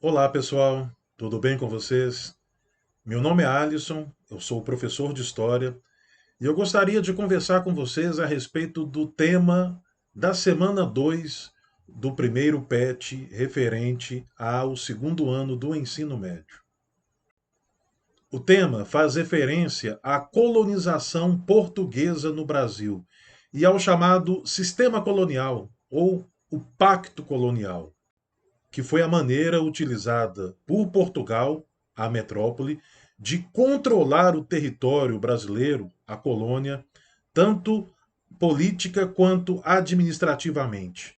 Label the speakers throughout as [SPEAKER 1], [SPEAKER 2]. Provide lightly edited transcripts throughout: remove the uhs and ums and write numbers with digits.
[SPEAKER 1] Olá, pessoal, tudo bem com vocês? Meu nome é Alisson, eu sou professor de História e eu gostaria de conversar com vocês a respeito do tema da semana 2 do primeiro PET referente ao segundo ano do ensino médio. O tema faz referência à colonização portuguesa no Brasil e ao chamado sistema colonial ou o pacto colonial, que foi a maneira utilizada por Portugal, a metrópole, de controlar o território brasileiro, a colônia, tanto política quanto administrativamente.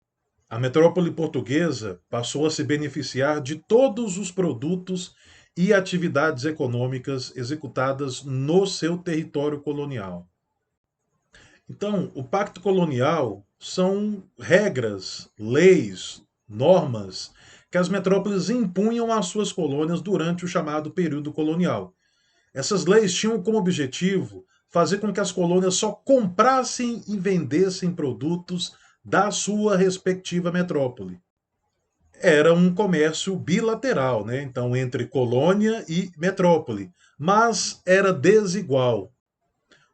[SPEAKER 1] A metrópole portuguesa passou a se beneficiar de todos os produtos e atividades econômicas executadas no seu território colonial. Então, o pacto colonial são regras, leis, normas que as metrópoles impunham às suas colônias durante o chamado período colonial. Essas leis tinham como objetivo fazer com que as colônias só comprassem e vendessem produtos da sua respectiva metrópole. Era um comércio bilateral, né? Então, entre colônia e metrópole, mas era desigual,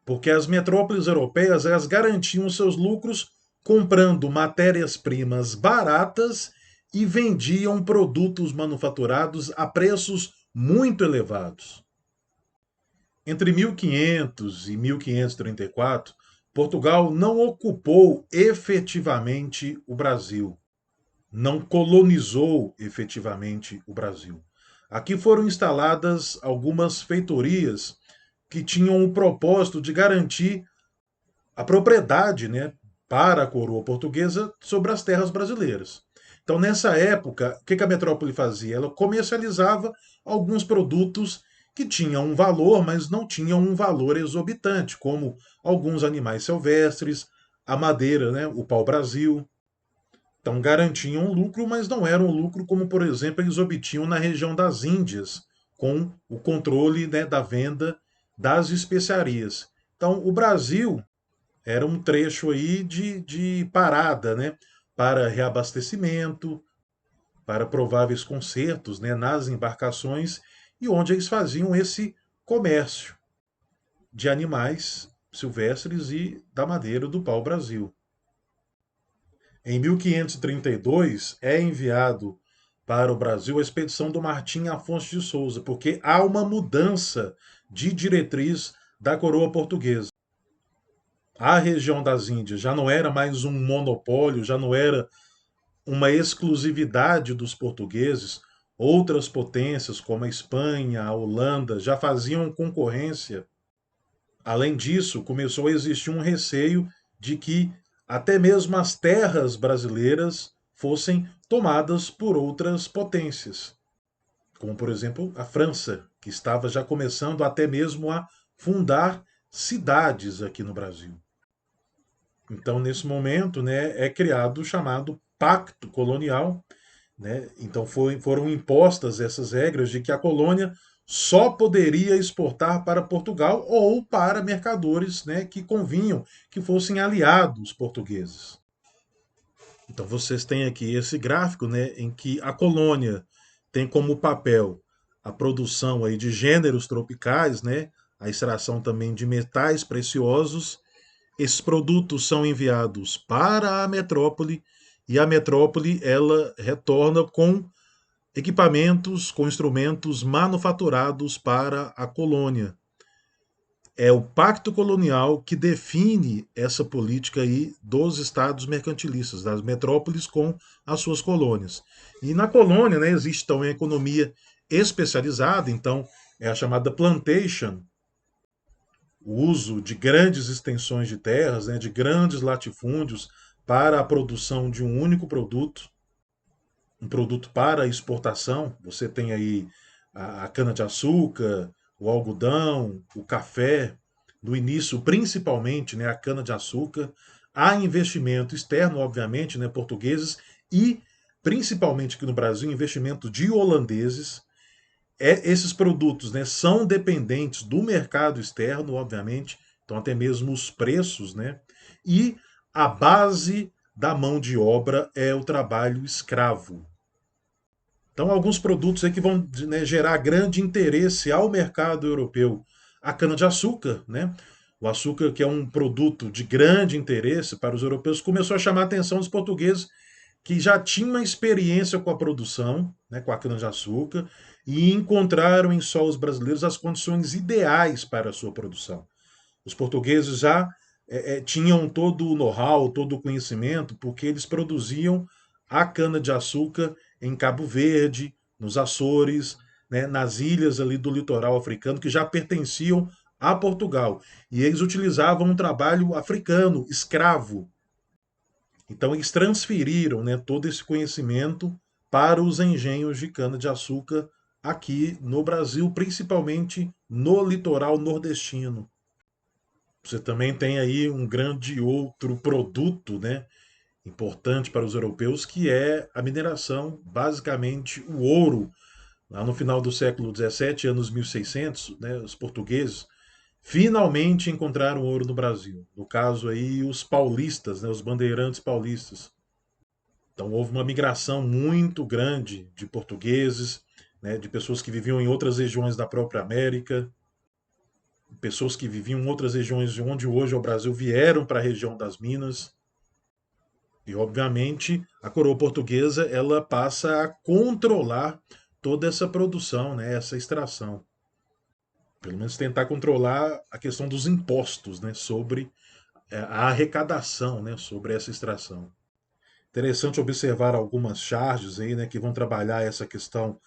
[SPEAKER 1] porque as metrópoles europeias elas garantiam seus lucros comprando matérias-primas baratas e vendiam produtos manufaturados a preços muito elevados. Entre 1500 e 1534, Portugal não ocupou efetivamente o Brasil, não colonizou efetivamente o Brasil. Aqui foram instaladas algumas feitorias que tinham o propósito de garantir a propriedade, né, para a coroa portuguesa sobre as terras brasileiras. Então, nessa época, o que a metrópole fazia? Ela comercializava alguns produtos que tinham um valor, mas não tinham um valor exorbitante, como alguns animais silvestres, a madeira, né, o pau-brasil. Então, garantiam um lucro, mas não era um lucro como, por exemplo, eles obtinham na região das Índias, com o controle, né, da venda das especiarias. Então, o Brasil era um trecho aí de parada, né, para reabastecimento, para prováveis consertos, né, nas embarcações e onde eles faziam esse comércio de animais silvestres e da madeira do pau-brasil. Em 1532 é enviado para o Brasil a expedição do Martim Afonso de Souza, porque há uma mudança de diretriz da coroa portuguesa. A região das Índias já não era mais um monopólio, já não era uma exclusividade dos portugueses. Outras potências, como a Espanha, a Holanda, já faziam concorrência. Além disso, começou a existir um receio de que até mesmo as terras brasileiras fossem tomadas por outras potências, como por exemplo a França, que estava já começando até mesmo a fundar cidades aqui no Brasil. Então, nesse momento, né, é criado o chamado Pacto Colonial, né? Então foram impostas essas regras de que a colônia só poderia exportar para Portugal ou para mercadores, né, que convinham que fossem aliados portugueses. Então vocês têm aqui esse gráfico, né, em que a colônia tem como papel a produção aí de gêneros tropicais, né, a extração também de metais preciosos. Esses produtos são enviados para a metrópole e a metrópole ela retorna com equipamentos, com instrumentos manufaturados para a colônia. É o pacto colonial que define essa política aí dos estados mercantilistas, das metrópoles com as suas colônias. E na colônia, né, existe também a economia especializada, então é a chamada plantation, o uso de grandes extensões de terras, né, de grandes latifúndios para a produção de um único produto, um produto para exportação. Você tem aí a cana-de-açúcar, o algodão, o café, no início, principalmente, né, a cana-de-açúcar. Há investimento externo, obviamente, né, portugueses, e principalmente aqui no Brasil, investimento de holandeses. Esses produtos, né, são dependentes do mercado externo, obviamente, então até mesmo os preços, né? E a base da mão de obra é o trabalho escravo. Então, alguns produtos aí que vão, né, gerar grande interesse ao mercado europeu. A cana-de-açúcar, né? O açúcar, que é um produto de grande interesse para os europeus, começou a chamar a atenção dos portugueses que já tinham uma experiência com a produção, né, com a cana-de-açúcar, e encontraram em solos brasileiros as condições ideais para a sua produção. Os portugueses já tinham todo o know-how, todo o conhecimento, porque eles produziam a cana-de-açúcar em Cabo Verde, nos Açores, né, nas ilhas ali do litoral africano, que já pertenciam a Portugal. E eles utilizavam um trabalho africano, escravo. Então, eles transferiram, né, todo esse conhecimento para os engenhos de cana-de-açúcar aqui no Brasil, principalmente no litoral nordestino. Você também tem aí um grande outro produto, né, importante para os europeus, que é a mineração, basicamente o ouro. Lá no final do século XVII, anos 1600, né, os portugueses finalmente encontraram ouro no Brasil. No caso aí, os paulistas, né, os bandeirantes paulistas. Então houve uma migração muito grande de portugueses, né, de pessoas que viviam em outras regiões da própria América, pessoas que viviam em outras regiões de onde hoje é o Brasil vieram para a região das Minas. E, obviamente, a coroa portuguesa ela passa a controlar toda essa produção, né, essa extração. Pelo menos tentar controlar a questão dos impostos, né, sobre a arrecadação, né, sobre essa extração. Interessante observar algumas charges aí, né, que vão trabalhar essa questão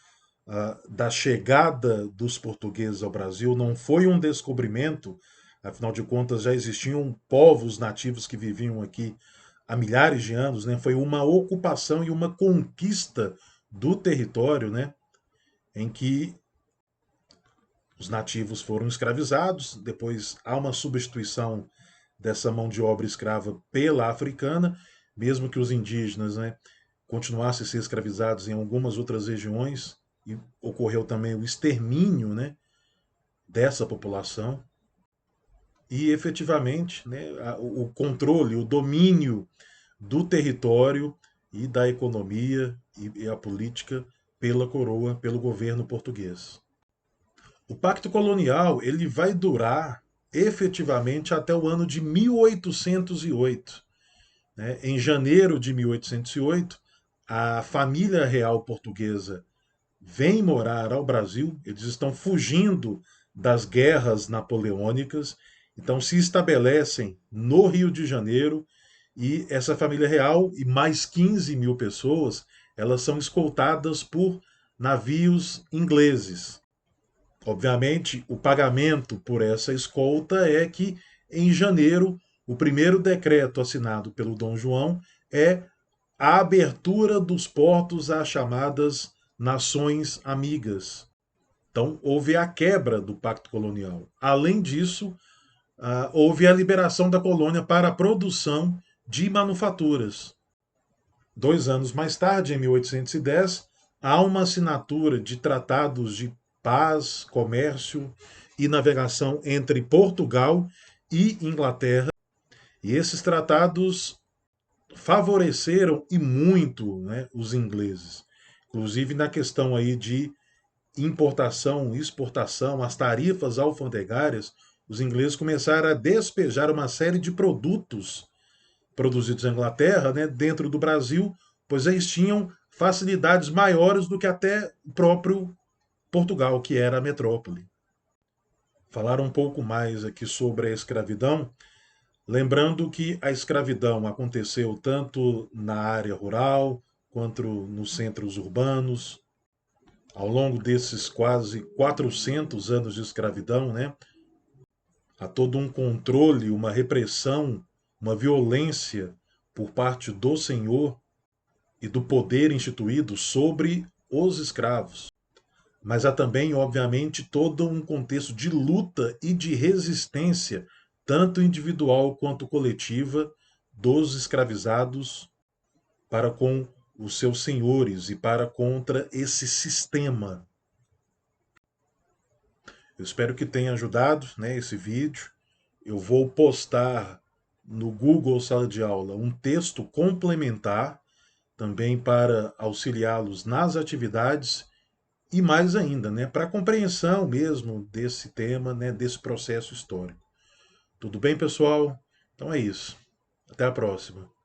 [SPEAKER 1] da chegada dos portugueses ao Brasil. Não foi um descobrimento, afinal de contas já existiam povos nativos que viviam aqui há milhares de anos, né? Foi uma ocupação e uma conquista do território, né? Em que os nativos foram escravizados, depois há uma substituição dessa mão de obra escrava pela africana, mesmo que os indígenas, né, continuassem a ser escravizados em algumas outras regiões, e ocorreu também o extermínio, né, dessa população, e efetivamente, né, o controle, o domínio do território e da economia e a política pela coroa, pelo governo português. O pacto colonial ele vai durar efetivamente até o ano de 1808. Né? Em janeiro de 1808, a família real portuguesa vem morar ao Brasil, eles estão fugindo das guerras napoleônicas, então se estabelecem no Rio de Janeiro e essa família real e mais 15 mil pessoas, elas são escoltadas por navios ingleses. Obviamente, o pagamento por essa escolta é que, em janeiro, o primeiro decreto assinado pelo Dom João é a abertura dos portos às chamadas nações amigas. Então, houve a quebra do pacto colonial. Além disso, houve a liberação da colônia para a produção de manufaturas. 2 anos mais tarde, em 1810, há uma assinatura de tratados de paz, comércio e navegação entre Portugal e Inglaterra. E esses tratados favoreceram e muito, né, os ingleses. Inclusive na questão aí de importação, exportação, as tarifas alfandegárias, os ingleses começaram a despejar uma série de produtos produzidos na Inglaterra, né, dentro do Brasil, pois eles tinham facilidades maiores do que até o próprio Portugal, que era a metrópole. Falar um pouco mais aqui sobre a escravidão, lembrando que a escravidão aconteceu tanto na área rural quanto nos centros urbanos. Ao longo desses quase 400 anos de escravidão, né, há todo um controle, uma repressão, uma violência por parte do senhor e do poder instituído sobre os escravos. Mas há também, obviamente, todo um contexto de luta e de resistência, tanto individual quanto coletiva, dos escravizados para com os seus senhores e para contra esse sistema. Eu espero que tenha ajudado, né, esse vídeo. Eu vou postar no Google Sala de Aula um texto complementar também para auxiliá-los nas atividades e mais ainda, né, para a compreensão mesmo desse tema, né, desse processo histórico. Tudo bem, pessoal? Então é isso. Até a próxima.